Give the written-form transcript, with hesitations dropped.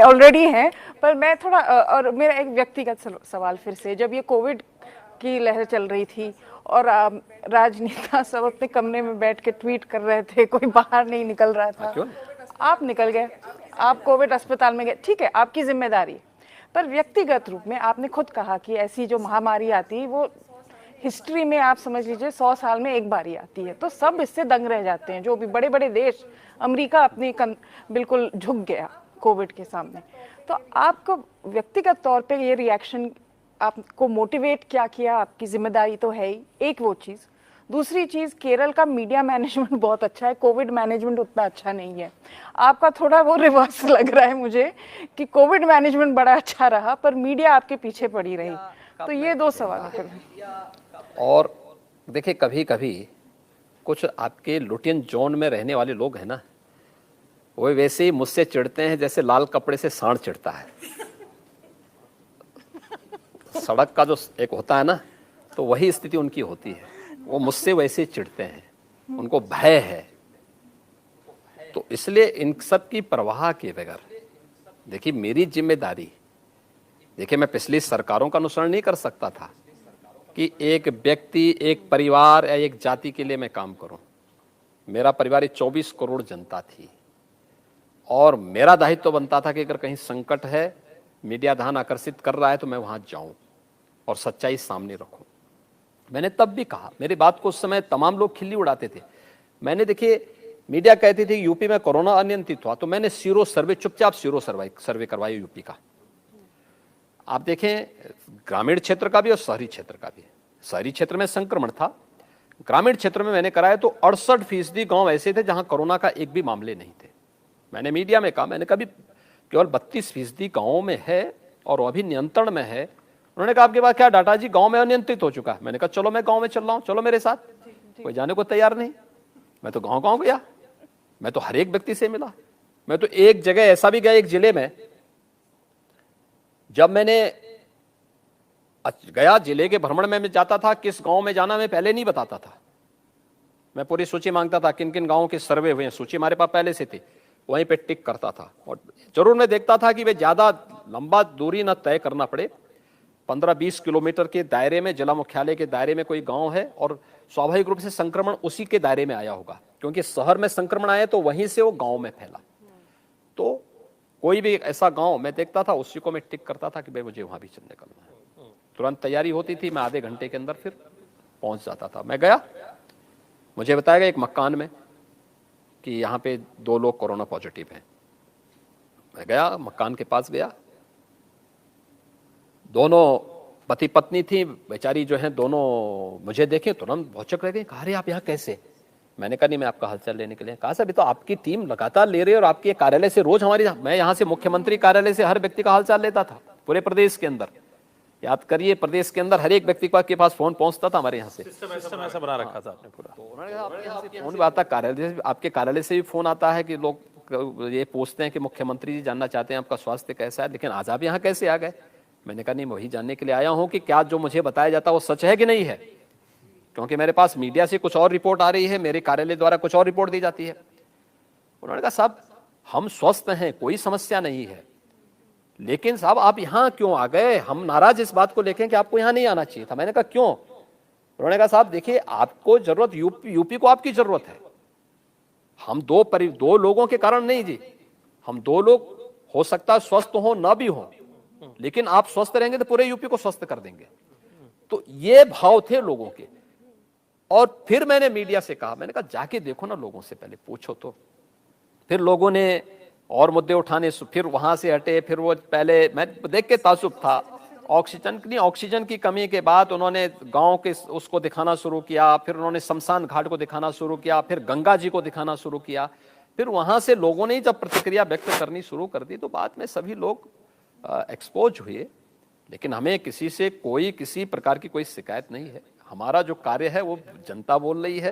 Already हैं, पर मैं थोड़ा और मेरा एक व्यक्तिगत सवाल फिर से, जब ये कोविड की लहर चल रही थी और राजनेता सब अपने कमरे में बैठ के ट्वीट कर रहे थे, कोई बाहर नहीं निकल रहा था, क्यों? आप निकल गए, आप कोविड अस्पताल में गए, ठीक है, आपकी जिम्मेदारी, पर व्यक्तिगत रूप में आपने खुद कहा कि ऐसी जो महामारी आती है वो हिस्ट्री में आप समझ लीजिए 100 साल में एक बार ही आती है, तो सब इससे दंग रह जाते हैं, जो भी बड़े बड़े देश, अमेरिका अपनी बिल्कुल झुक गया कोविड के सामने। तो आपको व्यक्तिगत तौर पे ये रिएक्शन आपको मोटिवेट क्या किया? आपकी जिम्मेदारी तो है ही, एक वो चीज़। दूसरी चीज़, केरल का मीडिया मैनेजमेंट बहुत अच्छा है, कोविड मैनेजमेंट उतना अच्छा नहीं है। आपका थोड़ा वो रिवर्स लग रहा है मुझे कि कोविड मैनेजमेंट बड़ा अच्छा रहा पर मीडिया आपके पीछे पड़ी रही। तो ये दो सवाल हैं। और देखिए, कभी कभी कुछ आपके लुटियन जोन में रहने वाले लोग हैं ना, वो वैसे ही मुझसे चिढ़ते हैं जैसे लाल कपड़े से सांड चिढ़ता है। सड़क का जो एक होता है ना, तो वही स्थिति उनकी होती है, वो मुझसे वैसे चिढ़ते हैं, उनको भय है। तो इसलिए इन सब की परवाह किए बगैर, देखिए मेरी जिम्मेदारी, देखिए मैं पिछली सरकारों का अनुसरण नहीं कर सकता था कि एक व्यक्ति, एक परिवार या एक जाति के लिए मैं काम करूं। मेरा परिवार 24 करोड़ जनता थी और मेरा दायित्व तो बनता था कि अगर कहीं संकट है, मीडिया ध्यान आकर्षित कर रहा है, तो मैं वहां जाऊं और सच्चाई सामने रखूं। मैंने तब भी कहा, मेरी बात को उस समय तमाम लोग खिल्ली उड़ाते थे। मैंने, देखिए मीडिया कहती थी यूपी में कोरोना अनियंत्रित हुआ, तो मैंने सीरो सर्वे, चुपचाप सीरो सर्वे करवाया यूपी का। आप देखें, ग्रामीण क्षेत्र का भी और शहरी क्षेत्र का भी। शहरी क्षेत्र में संक्रमण था, ग्रामीण क्षेत्र में मैंने कराया तो 68% गांव ऐसे थे जहां कोरोना का एक भी मामले नहीं थे। मैंने मीडिया में कहा, मैंने कभी केवल 32% गांवों में है और अभी नियंत्रण में है। उन्होंने कहा आपके पास क्या डाटा? जी गांव में अनियंत्रित हो चुका है। मैंने कहा चलो मैं गांव में चल रहा हूं, चलो मेरे साथ। कोई जाने को तैयार नहीं। मैं तो गांव गांव गया, मैं तो हर एक व्यक्ति से मिला। मैं तो एक जगह ऐसा भी गया, एक जिले में, जब मैंने गया जिले के भ्रमण में मैं जाता था, किस गांव में जाना मैं पहले नहीं बताता था। मैं पूरी सूची मांगता था, किन किन गांवों के सर्वे हुए हैं, सूची हमारे पास पहले से थी, वहीं पे टिक करता था। और जरूर मैं देखता था कि वे ज्यादा लंबा दूरी न तय करना पड़े, 15-20 किलोमीटर के दायरे में, जिला मुख्यालय के दायरे में कोई गांव है और स्वाभाविक रूप से संक्रमण उसी के दायरे में आया होगा, क्योंकि शहर में संक्रमण आया तो वहीं से वो गांव में फैला। तो कोई भी ऐसा गांव मैं देखता था, उसी को मैं टिक करता था कि भाई मुझे वहां भी चलने निकलना है। तुरंत तैयारी होती थी, मैं आधे घंटे के अंदर फिर पहुंच जाता था। मैं गया, मुझे बताया गया एक मकान में कि यहाँ पे 2 लोग कोरोना पॉजिटिव हैं। मैं गया, मकान के पास गया, दोनों पति पत्नी थी, बेचारी जो है दोनों मुझे देखे तुरंत भौचक रह गई। कहा अरे आप यहाँ कैसे? मैंने कहा नहीं, मैं आपका हालचाल लेने के लिए। कहा साहब, तो आपकी टीम लगातार ले रही है और आपके कार्यालय से रोज हमारी, मैं यहाँ से मुख्यमंत्री कार्यालय से हर व्यक्ति का हालचाल लेता था पूरे प्रदेश के अंदर। याद करिए, प्रदेश के अंदर हर एक व्यक्ति के पास फोन पहुंचता था हमारे यहाँ से। सिस्टम ऐसा बना रखा था आपने पूरा। तो उन्होंने कहा आपके यहाँ से फोन भी आता, कार्यालय से, आपके कार्यालय से भी फोन आता है कि लोग ये पूछते हैं कि मुख्यमंत्री जी जानना चाहते हैं आपका स्वास्थ्य कैसा है, लेकिन आज आप यहाँ कैसे आ गए? मैंने कहा नहीं, मैं वही जानने के लिए आया हूँ कि क्या जो मुझे बताया जाता है वो सच है कि नहीं है, क्योंकि मेरे पास मीडिया से कुछ और रिपोर्ट आ रही है, मेरे कार्यालय द्वारा कुछ और रिपोर्ट दी जाती है। उन्होंने कहा साहब हम स्वस्थ हैं, कोई समस्या नहीं है, लेकिन साहब आप यहाँ क्यों आ गए? हम नाराज इस बात को लेकर कि आपको यहाँ नहीं आना चाहिए था। मैंने कहा क्यों? उन्होंने कहा साहब देखिए, आपको जरूरत यूपी को आपकी जरूरत है। हम दो लोगों के कारण नहीं जी, हम 2 लोग हो सकता है स्वस्थ हो ना भी हो, लेकिन आप स्वस्थ रहेंगे तो पूरे यूपी को स्वस्थ कर देंगे। तो ये भाव थे लोगों के। और फिर मैंने मीडिया से कहा, मैंने कहा जाके देखो ना, लोगों से पहले पूछो तो। फिर लोगों ने और मुद्दे उठाने, फिर वहां से हटे। फिर वो पहले मैं देख के ताज्जुब था, ऑक्सीजन की कमी के बाद उन्होंने गांव के उसको दिखाना शुरू किया, फिर उन्होंने शमशान घाट को दिखाना शुरू किया, फिर गंगा जी को दिखाना शुरू किया। फिर वहां से लोगों ने जब प्रतिक्रिया व्यक्त करनी शुरू कर दी, तो बाद में सभी लोग एक्सपोज हुए। लेकिन हमें किसी से किसी प्रकार की कोई शिकायत नहीं है। हमारा जो कार्य है वो जनता बोल रही है।